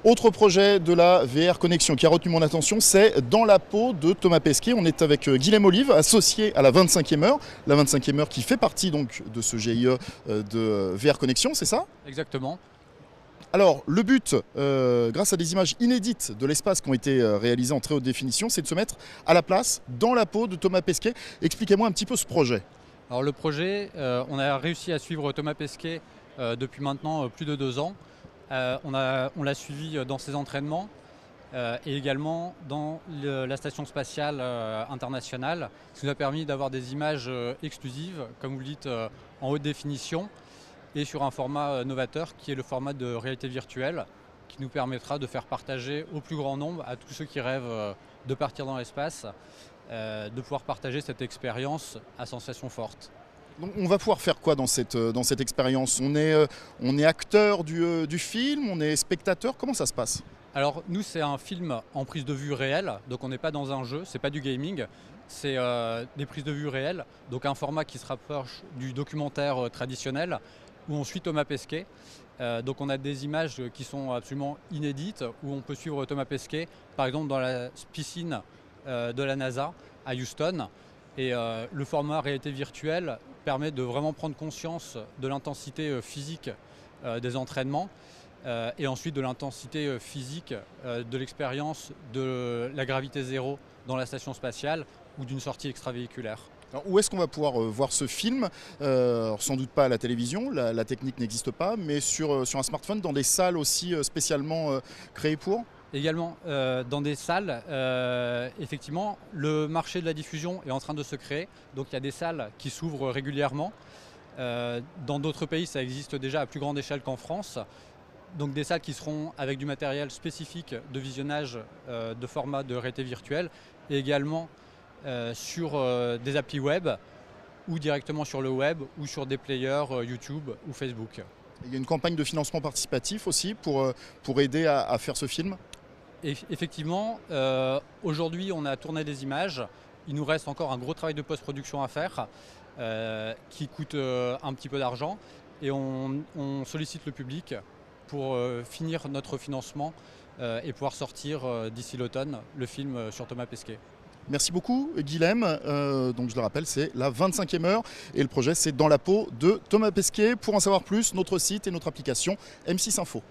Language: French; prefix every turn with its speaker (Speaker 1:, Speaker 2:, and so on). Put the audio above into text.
Speaker 1: Autre projet de la VR Connexion qui a retenu mon attention, c'est Dans la peau de Thomas Pesquet. On est avec Guilhem Olive, associé à la 25e heure. La 25e heure qui fait partie donc de ce GIE de VR Connexion, c'est ça?
Speaker 2: Exactement.
Speaker 1: Alors, le but, grâce à des images inédites de l'espace qui ont été réalisées en très haute définition, c'est de se mettre à la place, dans la peau de Thomas Pesquet. Expliquez-moi un petit peu ce projet.
Speaker 2: Alors le projet, on a réussi à suivre Thomas Pesquet depuis maintenant plus de 2 ans. On l'a suivi dans ses entraînements et également dans la station spatiale internationale, ce qui nous a permis d'avoir des images exclusives, comme vous le dites, en haute définition et sur un format novateur qui est le format de réalité virtuelle, qui nous permettra de faire partager au plus grand nombre, à tous ceux qui rêvent de partir dans l'espace, de pouvoir partager cette expérience à sensations fortes.
Speaker 1: Donc, on va pouvoir faire quoi dans cette expérience? On est acteur du film, on est spectateur, comment ça se passe?
Speaker 2: Alors nous, c'est un film en prise de vue réelle, donc on n'est pas dans un jeu, c'est pas du gaming, c'est des prises de vue réelles, donc un format qui se rapproche du documentaire traditionnel où on suit Thomas Pesquet. Donc on a des images qui sont absolument inédites, où on peut suivre Thomas Pesquet, par exemple dans la piscine de la NASA à Houston. Et le format réalité virtuelle permet de vraiment prendre conscience de l'intensité physique des entraînements et ensuite de l'intensité physique de l'expérience de la gravité zéro dans la station spatiale ou d'une sortie extravéhiculaire.
Speaker 1: Alors, où est-ce qu'on va pouvoir voir ce film? Alors, sans doute pas à la télévision, la technique n'existe pas, mais sur un smartphone, dans des salles aussi spécialement créées pour?
Speaker 2: Également dans des salles, effectivement, le marché de la diffusion est en train de se créer. Donc il y a des salles qui s'ouvrent régulièrement. Dans d'autres pays, ça existe déjà à plus grande échelle qu'en France. Donc des salles qui seront avec du matériel spécifique de visionnage de format de réalité virtuelle et également sur des applis web ou directement sur le web ou sur des players YouTube ou Facebook.
Speaker 1: Il y a une campagne de financement participatif aussi pour aider à faire ce film?
Speaker 2: Et effectivement, aujourd'hui on a tourné des images, il nous reste encore un gros travail de post-production à faire qui coûte un petit peu d'argent et on sollicite le public pour finir notre financement et pouvoir sortir d'ici l'automne le film sur Thomas Pesquet.
Speaker 1: Merci beaucoup Guilhem, donc je le rappelle c'est la 25e heure et le projet c'est Dans la peau de Thomas Pesquet. Pour en savoir plus, notre site et notre application M6 Info.